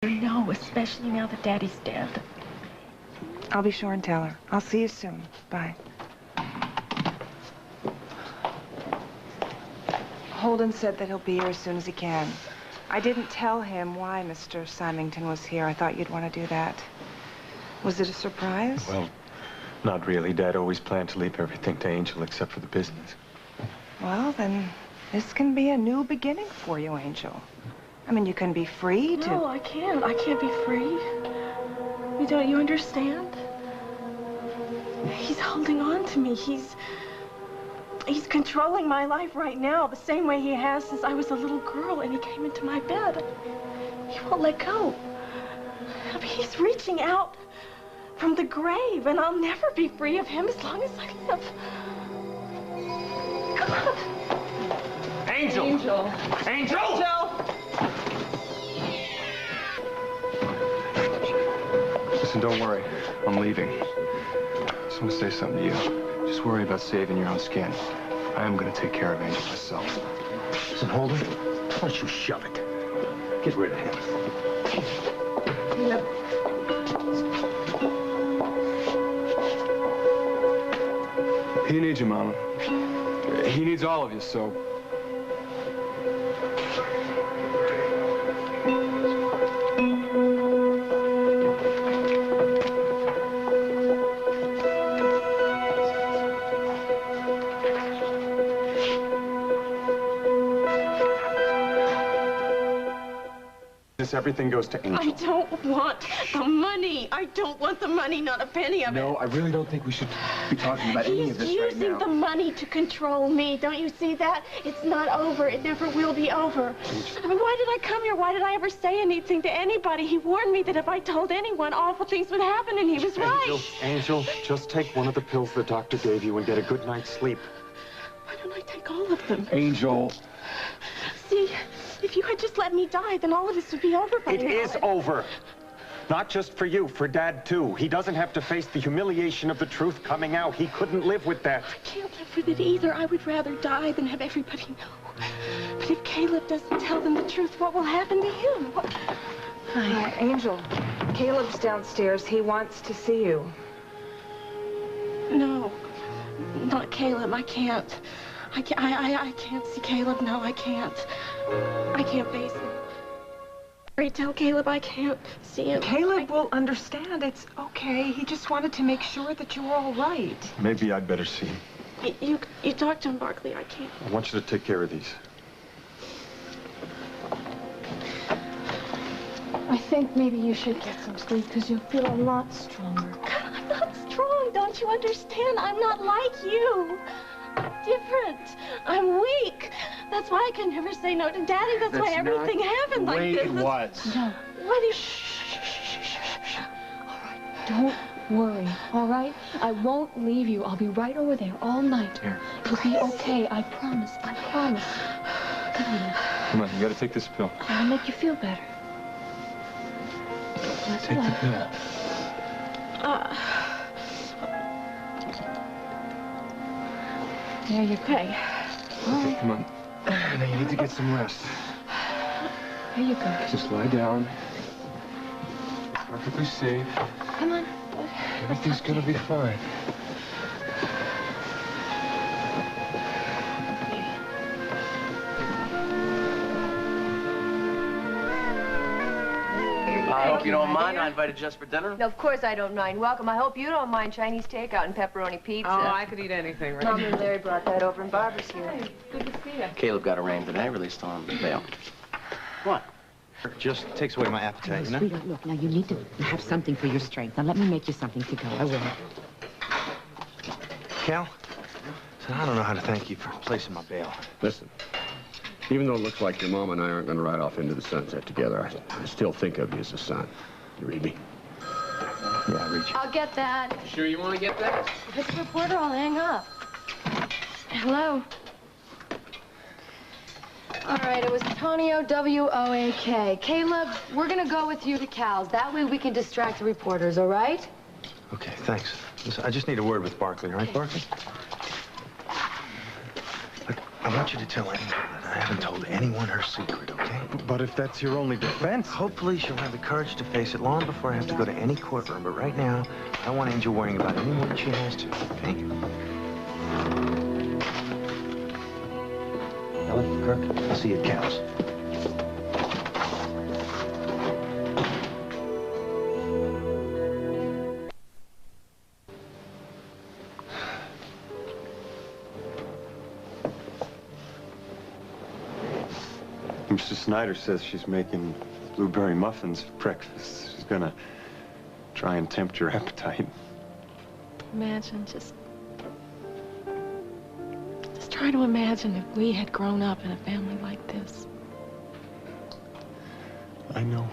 No, especially now that Daddy's dead. I'll be sure and tell her. I'll see you soon. Bye. Holden said that he'll be here as soon as he can. I didn't tell him why Mr. Symington was here. I thought you'd want to do that. Was it a surprise? Well, not really. Dad always planned to leave everything to Angel except for the business. Well, then this can be a new beginning for you, Angel. I mean, you can be free to... No, I can't. I can't be free. Don't you understand? He's holding on to me. He's controlling my life right now the same way he has since I was a little girl and he came into my bed. He won't let go. I mean, he's reaching out from the grave and I'll never be free of him as long as I live. God. Angel! Angel! Angel! Angel! Listen, don't worry. I'm leaving. I just want to say something to you. Just worry about saving your own skin. I am going to take care of Angel myself. Listen, Holden, why don't you shove it? Get rid of him. Yep. He needs you, Mama. He needs all of you, so... Everything goes to Angel. I don't want the money. I don't want the money, not a penny of it. No, I really don't think we should be talking about any of this right now. He's using the money to control me. Don't you see that? It's not over. It never will be over. I mean, why did I come here? Why did I ever say anything to anybody? He warned me that if I told anyone, awful things would happen, and he was right. Angel, just take one of the pills the doctor gave you and get a good night's sleep. Why don't I take all of them? Angel. See, if you had just let me die, then all of this would be over by now. It is over. Not just for you, for Dad, too. He doesn't have to face the humiliation of the truth coming out. He couldn't live with that. I can't live with it either. I would rather die than have everybody know. But if Caleb doesn't tell them the truth, what will happen to him? Hi, Angel. Caleb's downstairs. He wants to see you. No, not Caleb. I can't. I can't see Caleb. No, I can't. I can't face him. Tell Caleb I can't see him. Caleb will understand. It's okay. He just wanted to make sure that you were all right. Maybe I'd better see him. You talk to him, Barkley. I can't. I want you to take care of these. I think maybe you should get some sleep because you'll feel a lot stronger. I'm not strong. Don't you understand? I'm not like you. I'm different. I'm weak. That's why I can never say no to Daddy. That's why everything happened like this. It was. No. What is... Shh. All right. Don't worry, all right? I won't leave you. I'll be right over there all night. Here. It'll be okay. I promise. I promise. Come here. Come on, you gotta take this pill. I'll make you feel better. That's Take the right. pill. There you go. Okay. Okay, come on. Now you need to get some rest. Here you go. Just lie down. Perfectly safe. Come on. Everything's gonna be fine. I hope you don't mind. I invited just for dinner. No, of course I don't mind. Welcome. I hope you don't mind Chinese takeout and pepperoni pizza. Oh, I could eat anything, right? Mom and Larry brought that over, and Barbara's here. Hey, good to see you. Caleb got arraigned today. Released on bail. What? Just takes away my appetite, you know? Sweetheart, look, now you need to have something for your strength. Now let me make you something to go. I will. Cal, so I don't know how to thank you for placing my bail. Listen, even though it looks like your mom and I aren't going to ride off into the sunset together, I still think of you as a son. You read me? Yeah, I read you. I'll get that. Sure you want to get that? If it's a reporter, I'll hang up. Hello? All right, it was Tonio, W-O-A-K. Caleb, we're gonna go with you to Cal's. That way we can distract the reporters, all right? Okay, thanks. Listen, I just need a word with Barkley, all right, Barkley? Look, I want you to tell Angel that I haven't told anyone her secret, okay? But if that's your only defense... Hopefully she'll have the courage to face it long before I have to go to any courtroom. But right now, I don't want Angel worrying about it any more than she has to, okay? Ellen, Kirk, I'll see you at Cal's. Mr. Snyder says she's making blueberry muffins for breakfast. She's gonna try and tempt your appetite. Imagine, just try to imagine if we had grown up in a family like this. I know.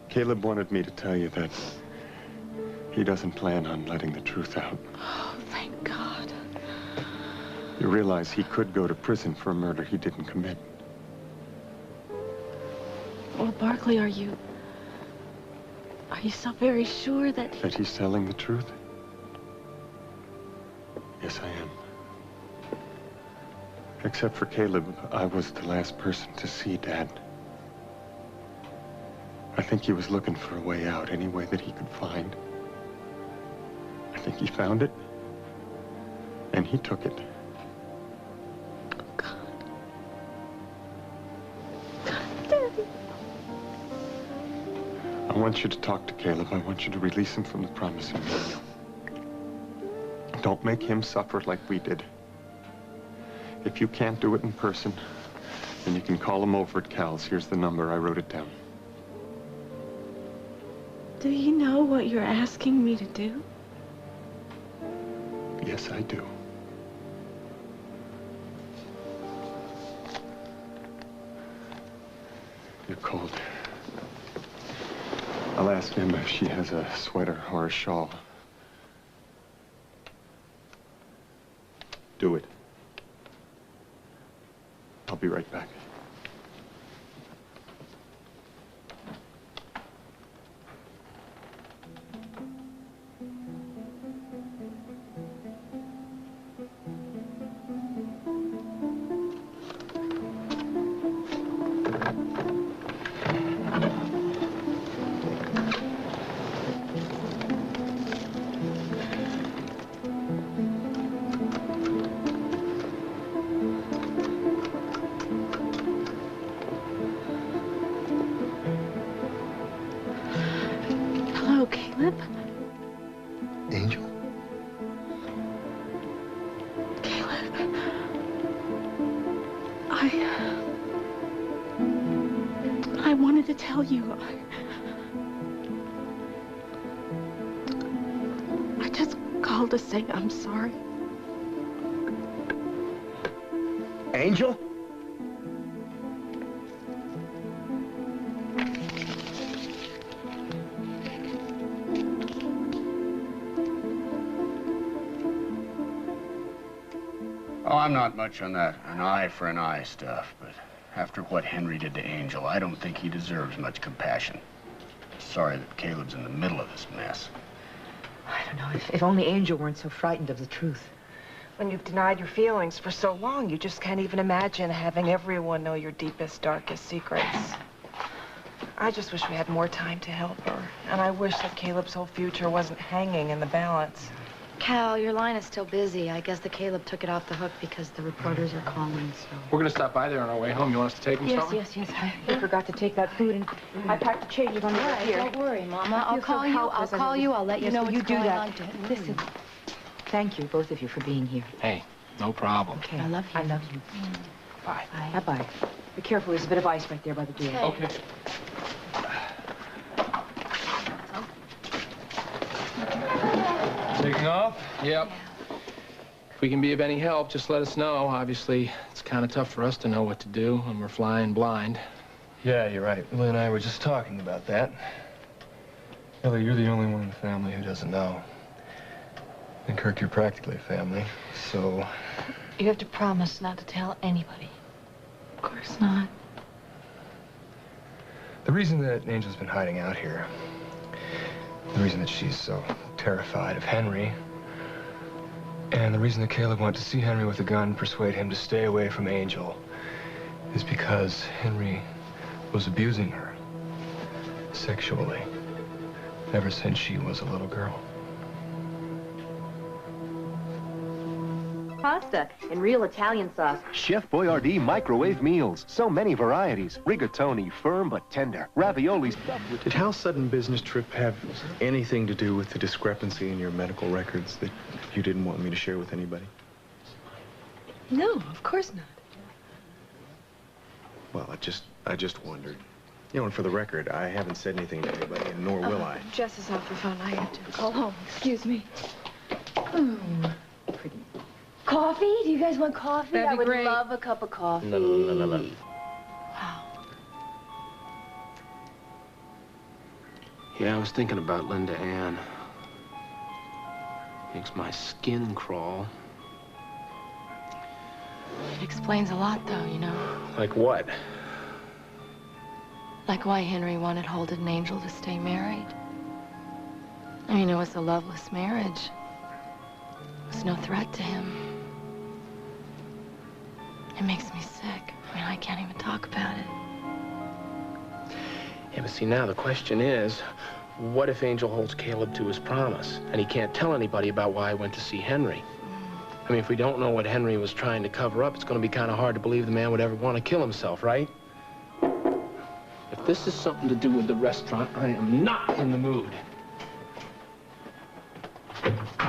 Caleb wanted me to tell you that he doesn't plan on letting the truth out. Oh, thank God. You realize he could go to prison for a murder he didn't commit. Well, Barkley, are you so very sure that... That he's telling the truth? Yes, I am. Except for Caleb, I was the last person to see Dad. I think he was looking for a way out, any way that he could find. I think he found it, and he took it. I want you to talk to Caleb. I want you to release him from the promise he made you. Don't make him suffer like we did. If you can't do it in person, then you can call him over at Cal's. Here's the number. I wrote it down. Do you know what you're asking me to do? Yes, I do. You're cold. I'll ask him if she has a sweater or a shawl. Do it. I'll be right back. Hello, Caleb. Angel? Caleb. I wanted to tell you. I just called to say I'm sorry. Angel? Oh, I'm not much on that an eye for an eye stuff, but after what Henry did to Angel, I don't think he deserves much compassion. Sorry that Caleb's in the middle of this mess. I don't know, if only Angel weren't so frightened of the truth. When you've denied your feelings for so long, you just can't even imagine having everyone know your deepest, darkest secrets. I just wish we had more time to help her. And I wish that Caleb's whole future wasn't hanging in the balance. Cal, your line is still busy. I guess the Caleb took it off the hook because the reporters are calling, so... We're gonna stop by there on our way home. You want us to take them somewhere? Yes. I forgot to take that food, and I packed the change on the way here. Don't worry, Mama. I'll call you. I'll let you know what's going on. Listen, thank you, both of you, for being here. Hey, no problem. Okay. I love you. I love you. Bye. Bye-bye. Be careful, there's a bit of ice right there by the door. Okay. Taking off? Yep. If we can be of any help, just let us know. Obviously, it's kind of tough for us to know what to do when we're flying blind. Yeah, you're right. Willie and I were just talking about that. Ellie, you're the only one in the family who doesn't know. And Kirk, you're practically family, so... You have to promise not to tell anybody. Of course not. The reason that Angel's been hiding out here, the reason that she's so terrified of Henry, And the reason that Caleb went to see Henry with a gun and persuade him to stay away from Angel is because Henry was abusing her sexually ever since she was a little girl. Pasta in real Italian sauce. Chef Boyardee microwave meals. So many varieties. Rigatoni, firm but tender. Ravioli stuffed with... Did Hal's sudden business trip have anything to do with the discrepancy in your medical records that you didn't want me to share with anybody? No, of course not. Well, I just wondered. You know, and for the record, I haven't said anything to anybody, and nor will I. Jess is off the phone. I have to call home. Excuse me. Pretty. Coffee? Do you guys want coffee? That'd I be would great. love a cup of coffee. No. Wow. Yeah, I was thinking about Linda Ann. Makes my skin crawl. It explains a lot, though, you know. Like what? Like why Henry wanted Holden and Angel to stay married. I mean, it was a loveless marriage. It was no threat to him. It makes me sick. I mean, I can't even talk about it. Yeah, but see, now the question is, what if Angel holds Caleb to his promise, and he can't tell anybody about why I went to see Henry? I mean, if we don't know what Henry was trying to cover up, it's going to be kind of hard to believe the man would ever want to kill himself, right? If this is something to do with the restaurant, I am not in the mood.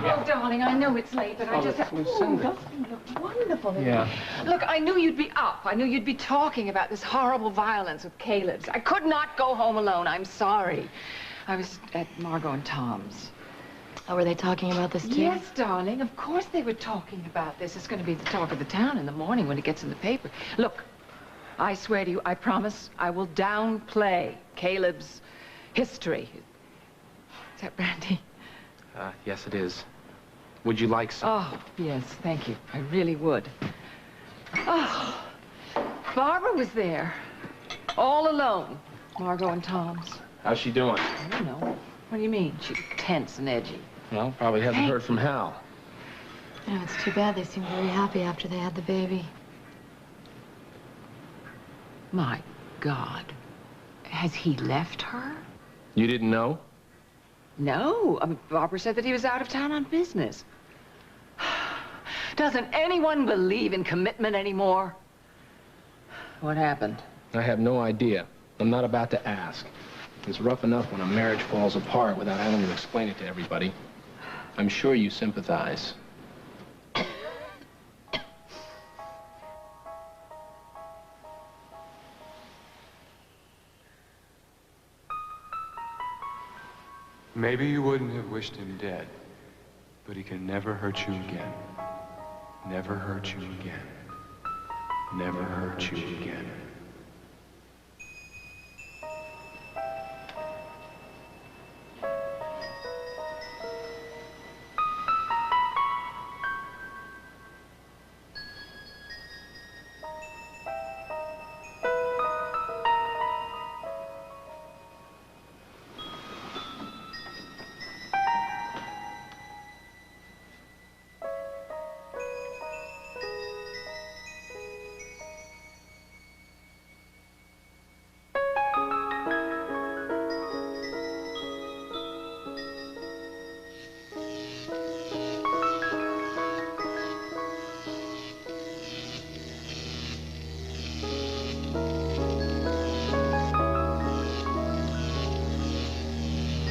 Oh, darling, I know it's late, but I just... Lucinda. Dustin, look wonderful. Yeah. Look, I knew you'd be up. I knew you'd be talking about this horrible violence with Caleb's. I could not go home alone. I'm sorry. I was at Margot and Tom's. Oh, were they talking about this, too? Yes, darling. Of course they were talking about this. It's going to be the talk of the town in the morning when it gets in the paper. Look, I swear to you, I promise I will downplay Caleb's history. Is that brandy? Yes, it is. Would you like some? Oh, yes, thank you. I really would. Oh, Barbara was there, all alone. Margot and Tom's. How's she doing? I don't know. What do you mean? She's tense and edgy. Well, probably hasn't heard from Hal. You know, it's too bad they seemed very happy after they had the baby. My God. Has he left her? You didn't know? No. I mean, Barbara said that he was out of town on business. Doesn't anyone believe in commitment anymore? What happened? I have no idea. I'm not about to ask. It's rough enough when a marriage falls apart without having to explain it to everybody. I'm sure you sympathize. Maybe you wouldn't have wished him dead, but he can never hurt you again. Never hurt you again. Never hurt you again.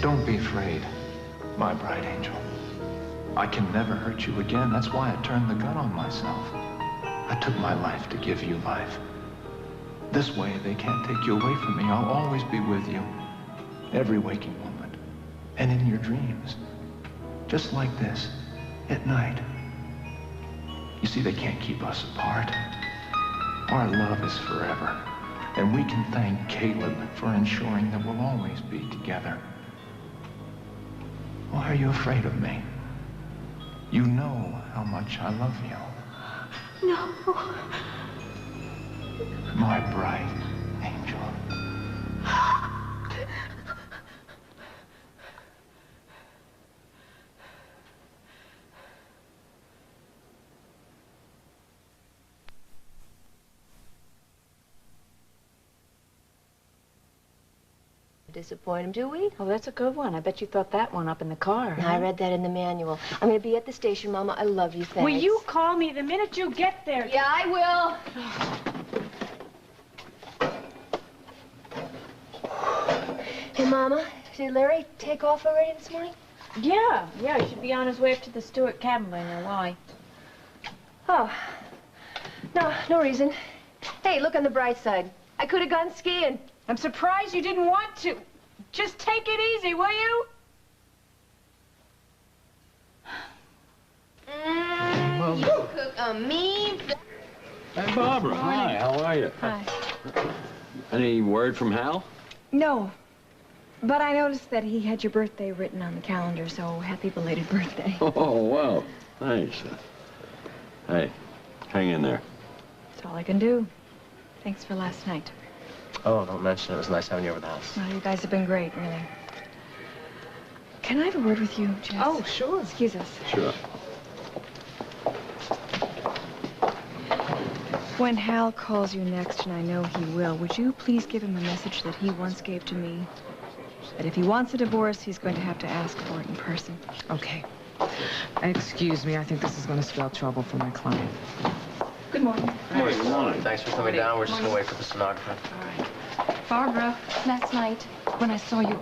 Don't be afraid, my bright angel. I can never hurt you again. That's why I turned the gun on myself. I took my life to give you life. This way, they can't take you away from me. I'll always be with you, every waking moment, and in your dreams. Just like this, at night. You see, they can't keep us apart. Our love is forever, and we can thank Caleb for ensuring that we'll always be together. Why are you afraid of me? You know how much I love you. No. My bright angel. disappoint him, do we? Oh, that's a good one. I bet you thought that one up in the car. I read that in the manual. I'm going to be at the station, Mama. I love you, thanks. Will you call me the minute you get there? Yeah, I will. Hey, Mama, did Larry take off already this morning? Yeah, he should be on his way up to the Stewart cabin by now. Why? Oh, no reason. Hey, look on the bright side. I could have gone skiing. I'm surprised you didn't want to. Just take it easy, will you? You cook a mean... Hey, Barbara. Hi, how are you? Hi. Any word from Hal? No. But I noticed that he had your birthday written on the calendar, so happy belated birthday. Oh, well, thanks. Hey, hang in there. That's all I can do. Thanks for last night. Oh, don't mention it. It was nice having you over the house. Well, you guys have been great, really. Can I have a word with you, Jess? Oh, sure. Excuse us. Sure. When Hal calls you next, and I know he will, would you please give him a message that he once gave to me? That if he wants a divorce, he's going to have to ask for it in person. Okay. Excuse me, I think this is going to spell trouble for my client. Good morning. Hey, good morning. Thanks for coming down. We're just going to wait for the stenographer. All right. Barbara, last night, when I saw you,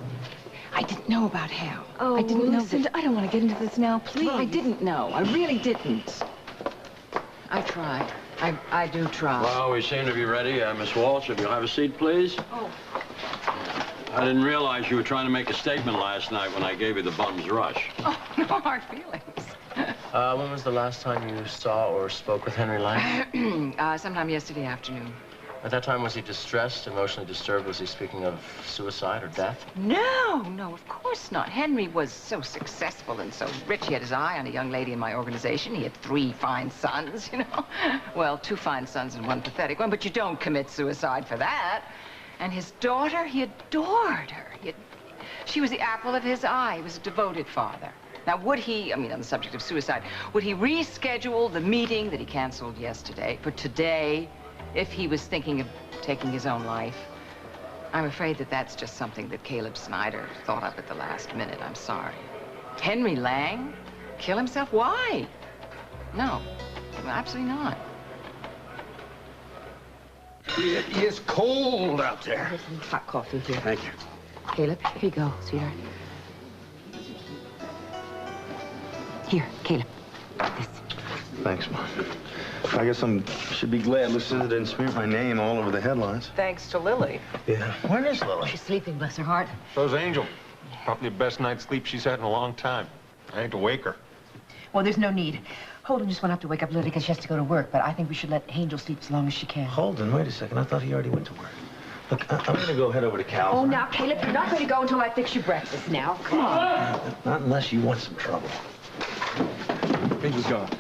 I didn't know about Hal. Oh, I didn't know listen, that... I don't want to get into this now, please. Well, I didn't know. I really didn't. I tried. I do try. Well, we seem to be ready. Miss Walsh, if you'll have a seat, please. Oh. I didn't realize you were trying to make a statement last night when I gave you the bum's rush. Oh, no hard feelings. When was the last time you saw or spoke with Henry Lang? Sometime yesterday afternoon. At that time, was he distressed, emotionally disturbed? Was he speaking of suicide or death? No, of course not. Henry was so successful and so rich. He had his eye on a young lady in my organization. He had 3 fine sons, you know. Well, 2 fine sons and 1 pathetic one, but you don't commit suicide for that. And his daughter, he adored her. She was the apple of his eye. He was a devoted father. Now, would he, on the subject of suicide, would he reschedule the meeting that he canceled yesterday for today if he was thinking of taking his own life? I'm afraid that that's just something that Caleb Snyder thought up at the last minute. I'm sorry. Henry Lang? Kill himself? Why? No, absolutely not. It is cold out there. Here's some hot coffee here. Thank you. Caleb, here you go, sweetheart. Here, Caleb. This. Thanks, Mom. I guess should be glad Lucinda didn't smear my name all over the headlines. Thanks to Lily. Yeah. Where is Lily? She's sleeping, bless her heart. So's Angel. Probably the best night's sleep she's had in a long time. I hate to wake her. Well, there's no need. Holden just went up to wake up Lily because she has to go to work, but I think we should let Angel sleep as long as she can. Holden, wait a second. I thought he already went to work. Look, I'm going to go head over to Cal's. Oh, now, Caleb, you're not going to go until I fix your breakfast now. Come on. Not unless you want some trouble. Angel's gone.